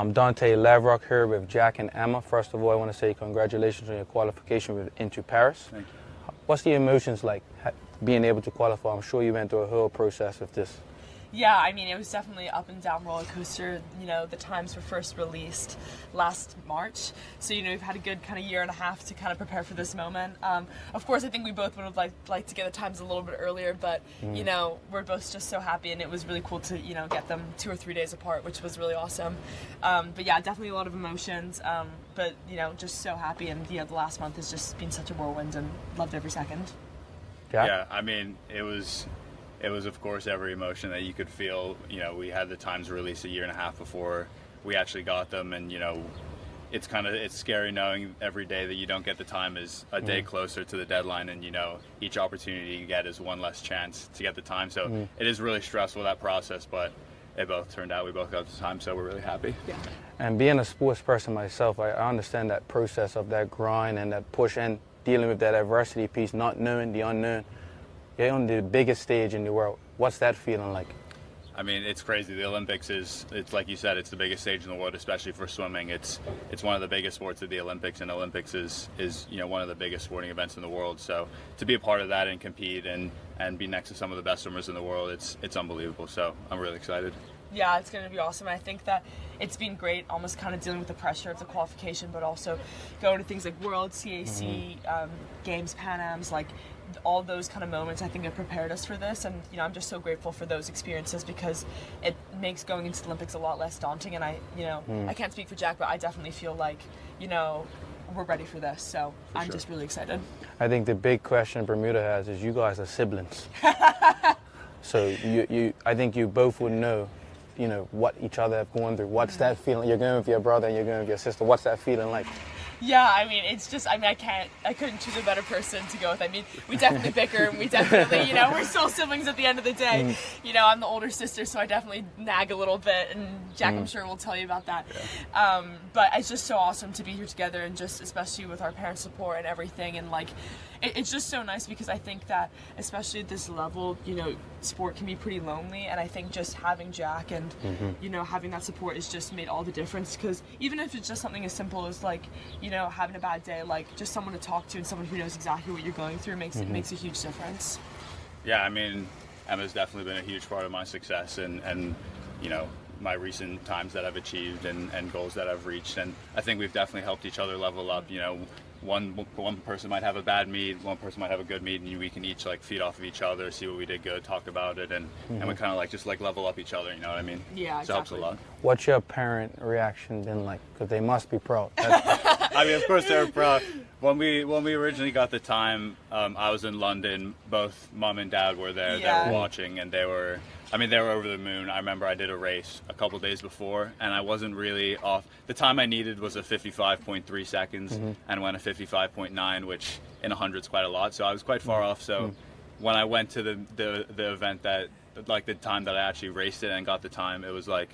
I'm Dante Leverock here with Jack and Emma. First of all, I want to say congratulations on your qualification into Paris. Thank you. What's the emotions like being able to qualify? I'm sure you went through a whole process of this. Yeah, I mean, it was definitely up and down roller coaster. You know, the times were first released last March. So, you know, we've had a good kind of year and a half to kind of prepare for this moment. Of course, I think we both would have liked to get the times a little bit earlier, but, you know, we're both just so happy, and it was really cool to, you know, get them 2 or 3 days apart, which was really awesome. But yeah, definitely a lot of emotions, but, you know, just so happy. And, you know, the last month has just been such a whirlwind and loved every second. Jack? Yeah, I mean, it was of course every emotion that you could feel. You know, we had the times released a year and a half before we actually got them, and you know, it's scary knowing every day that you don't get the time is a day closer to the deadline, and you know, each opportunity you get is one less chance to get the time. So it is really stressful, that process, but it both turned out we both got the time, so we're really happy. Yeah. And being a sports person myself, I understand that process of that grind and that push and dealing with that adversity piece, not knowing the unknown. You're on the biggest stage in the world. What's that feeling like? I mean, it's crazy. The Olympics it's like you said, it's the biggest stage in the world, especially for swimming. It's one of the biggest sports of the Olympics, and Olympics is you know, one of the biggest sporting events in the world. So to be a part of that and compete and be next to some of the best swimmers in the world, it's unbelievable. So I'm really excited. Yeah, it's going to be awesome. I think that it's been great almost kind of dealing with the pressure of the qualification, but also going to things like World, CAC, Games, Pan Ams, like all those kind of moments I think have prepared us for this. And, you know, I'm just so grateful for those experiences because it makes going into the Olympics a lot less daunting. And I can't speak for Jack, but I definitely feel like, you know, we're ready for this. So I'm just really excited. I think the big question Bermuda has is you guys are siblings. So I think you both would know, you know, what each other have gone through. What's that feeling? You're going with your brother and you're going with your sister. What's that feeling like? Yeah, I mean, it's just, I mean, I couldn't choose a better person to go with. I mean, we definitely bicker, and we definitely, you know, we're still siblings at the end of the day. You know, I'm the older sister, so I definitely nag a little bit, and Jack, I'm sure, will tell you about that. Yeah. But it's just so awesome to be here together, and just especially with our parents' support and everything, and like, it's just so nice because I think that, especially at this level, you know, sport can be pretty lonely, and I think just having Jack and, you know, having that support has just made all the difference, because even if it's just something as simple as, like, you know, having a bad day, like, just someone to talk to and someone who knows exactly what you're going through makes a huge difference. Yeah, I mean, Emma's definitely been a huge part of my success and you know, my recent times that I've achieved and goals that I've reached, and I think we've definitely helped each other level up. You know, one person might have a bad meet, one person might have a good meet, and we can each like feed off of each other, see what we did good, talk about it, and we kind of like just like level up each other. You know what I mean? Yeah, exactly. So it helps a lot. What's your parent reaction been like? Because they must be proud. I mean, of course they're proud. When we originally got the time, I was in London. Both mom and dad were there. Yeah. They were watching, and they were over the moon. I remember I did a race a couple days before, and I wasn't really off. The time I needed was a 55.3 seconds, and went a 55.9, which in 100 is quite a lot. So I was quite far off. So when I went to the event that, like the time that I actually raced it and got the time, it was like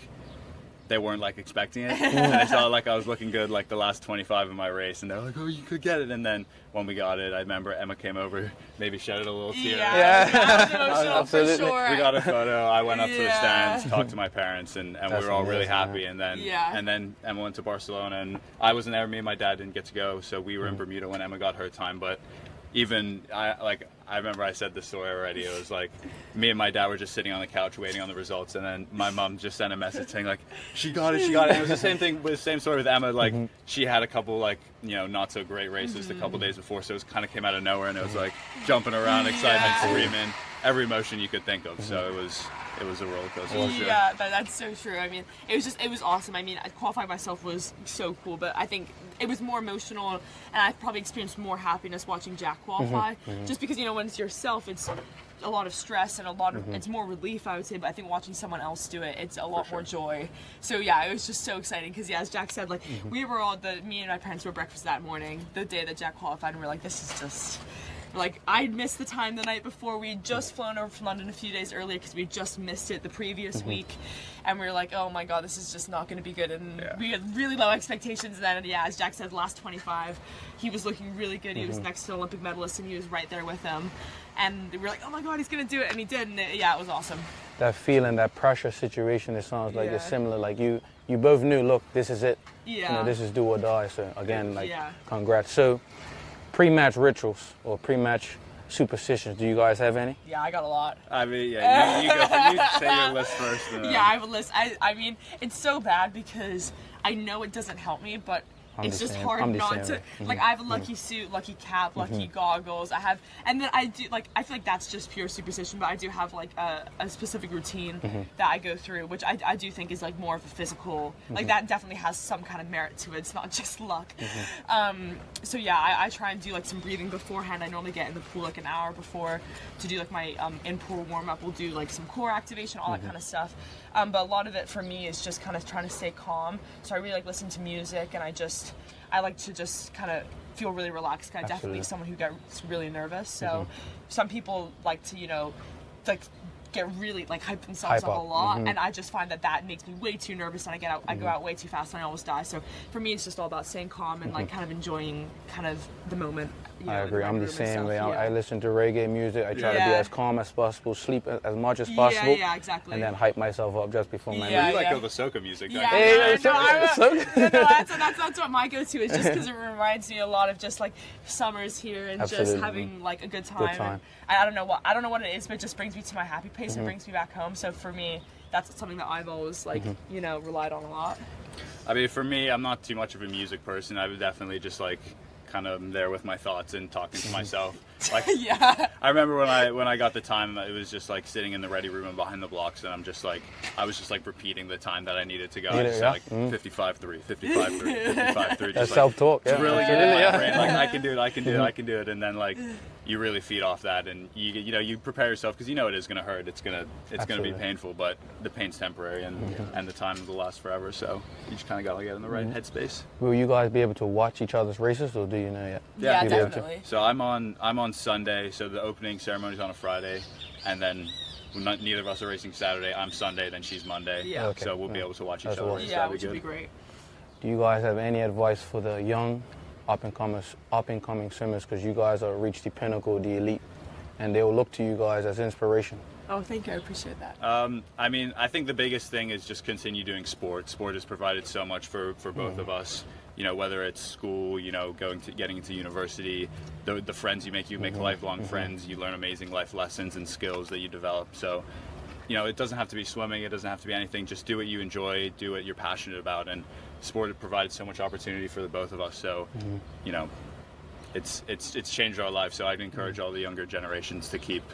they weren't like expecting it. And they saw like I was looking good like the last 25 of my race, and they're like, oh, you could get it. And then when we got it, I remember Emma came over, maybe shedded a little tear. Yeah. That was emotional Absolutely. for sure. We got a photo. I went up to the stands, talked to my parents, and we were all really amazing, happy. And then Yeah. and then Emma went to Barcelona, and I wasn't there. Me and my dad didn't get to go, so we were in Bermuda when Emma got her time. But even I remember I said this story already. It was like me and my dad were just sitting on the couch waiting on the results, and then my mom just sent a message saying like, she got it. And it was the same thing with the same story with Emma. Like she had a couple like, you know, not so great races the couple days before, so it was kind of came out of nowhere, and it was like jumping around, excitement, screaming, every emotion you could think of. So it was a roller coaster. For sure. Yeah, that's so true. I mean, it was awesome. I mean, qualifying myself was so cool, but I think it was more emotional, and I probably experienced more happiness watching Jack qualify, just because, you know, when it's yourself, it's a lot of stress and a lot of it's more relief, I would say, but I think watching someone else do it, it's a lot more joy. So yeah, it was just so exciting because, yeah, as Jack said, like me and my parents were at breakfast that morning, the day that Jack qualified, and we're like, this is just like, I missed the time the night before. We had just flown over from London a few days earlier because we had just missed it the previous week. And we were like, oh my God, this is just not going to be good. And we had really low expectations. And then, as Jack said, last 25, he was looking really good. He was next to an Olympic medalist, and he was right there with him. And we were like, oh my God, he's going to do it. And he did. And it was awesome. That feeling, that pressure situation, it sounds like it's similar. Like you both knew, look, this is it. Yeah. You know, this is do or die. So again, like, congrats. So pre-match rituals or pre-match superstitions, do you guys have any? Yeah, I got a lot. I mean, yeah, you go. You say your list first. Yeah, I have a list. I mean, it's so bad because I know it doesn't help me, but it's just hard not to. Like, I have a lucky suit, lucky cap, lucky goggles. I have, and then I do, like, I feel like that's just pure superstition, but I do have, like, a specific routine that I go through, which I do think is, like, more of a physical, like, that definitely has some kind of merit to it. It's not just luck. So, yeah, I try and do, like, some breathing beforehand. I normally get in the pool, like, an hour before to do, like, my in-pool warm-up. We'll do, like, some core activation, all that kind of stuff. But a lot of it for me is just kind of trying to stay calm. So I really like listen to music, and I like to just kind of feel really relaxed. I'm definitely someone who gets really nervous. So some people like to, you know, like get really like hype themselves up a lot, and I just find that makes me way too nervous, and I go out way too fast, and I almost die. So for me, it's just all about staying calm and like kind of enjoying kind of the moment. I agree. I'm the same way. I listen to reggae music. I try to be as calm as possible, sleep as much as possible. Yeah, exactly. And then hype myself up just before my You like the soca music, don't you? That's what my go-to is, just because it reminds me a lot of just like summers here and just having like a good time. And I don't know what it is, but it just brings me to my happy place and brings me back home. So for me, that's something that I've always like you know, relied on a lot. I mean, for me, I'm not too much of a music person. I would definitely just like kind of there with my thoughts and talking to myself. Like, I remember when I got the time, it was just like sitting in the ready room and behind the blocks, and I was just like repeating the time that I needed to go. I just like 55.3, 55.3, 55.3. That's self-talk. To really get in my brain, like I can do it, and then like you really feed off that, and you know you prepare yourself because you know it is gonna hurt. It's gonna be painful, but the pain's temporary, and the time will last forever. So you just kind of gotta get in the right headspace. Will you guys be able to watch each other's races, or do you know yet? Yeah, definitely. So I'm on Sunday. So the opening ceremony's on a Friday, and then neither of us are racing Saturday. I'm Sunday, then she's Monday. Yeah. So we'll be able to watch each other. Awesome. Yeah, which would be great. Do you guys have any advice for the young up-and-coming swimmers, because you guys are reached the pinnacle, the elite, and they will look to you guys as inspiration? Oh, thank you. I appreciate that. I mean, I think the biggest thing is just continue doing sport. Sport has provided so much for both of us. You know, whether it's school, you know, getting into university, the friends you make lifelong friends. You learn amazing life lessons and skills that you develop. So, you know, it doesn't have to be swimming. It doesn't have to be anything. Just do what you enjoy. Do what you're passionate about. And sport has provided so much opportunity for the both of us. So, you know, it's changed our lives. So I'd encourage all the younger generations to keep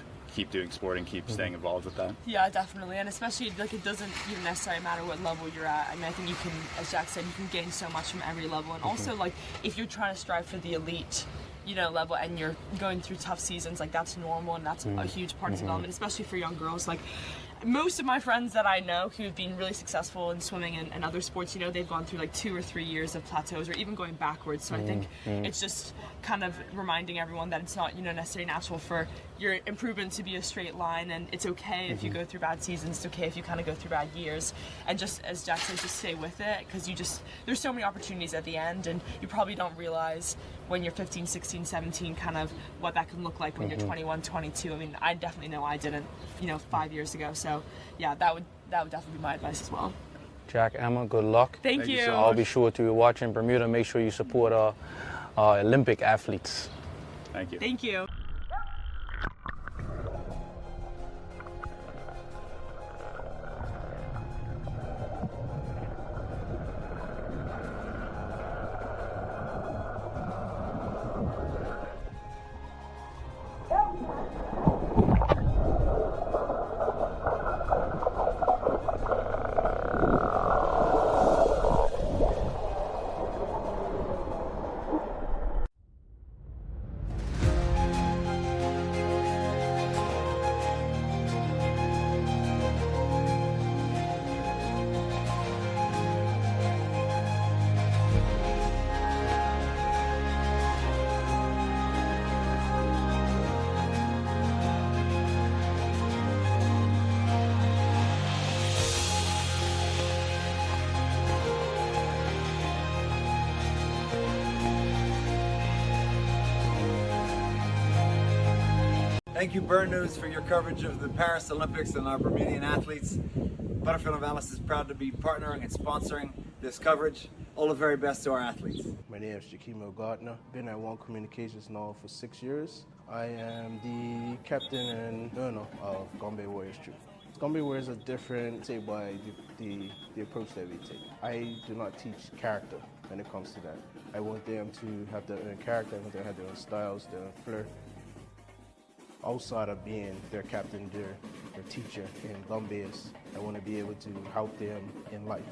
doing sport and keep staying involved with that. Yeah, definitely. And especially, like, it doesn't even necessarily matter what level you're at. I mean, I think you can, as Jack said, you can gain so much from every level. And also, like, if you're trying to strive for the elite, you know, level, and you're going through tough seasons, like, that's normal, and that's a huge part of development, especially for young girls. Like, most of my friends that I know who've been really successful in swimming and other sports, you know, they've gone through like 2 or 3 years of plateaus or even going backwards. So I think it's just kind of reminding everyone that it's not, you know, necessarily natural for your improvement to be a straight line, and it's okay if you go through bad seasons. It's okay if you kind of go through bad years, and just, as Jack said, just stay with it, because there's so many opportunities at the end, and you probably don't realize when you're 15, 16, 17 kind of what that can look like when you're 21, 22. I mean, I definitely know I didn't, you know, 5 years ago. So yeah, that would definitely be my advice as well. Jack, Emma, good luck. Thank you. So I'll be sure to watch in Bermuda. Make sure you support our Olympic athletes. Thank you. Thank you. Thank you, Burn News, for your coverage of the Paris Olympics and our Bermudian athletes. Butterfield and Vallis is proud to be partnering and sponsoring this coverage. All the very best to our athletes. My name is Jakimo Gardner. Been at One Communications now for 6 years. I am the captain and owner of Gombe Warriors Troop. Gombe Warriors are different, say, by the approach that we take. I do not teach character when it comes to that. I want them to have their own character, I want them to have their own styles, their own flair. Outside of being their captain, their teacher in Gombe, I want to be able to help them in life.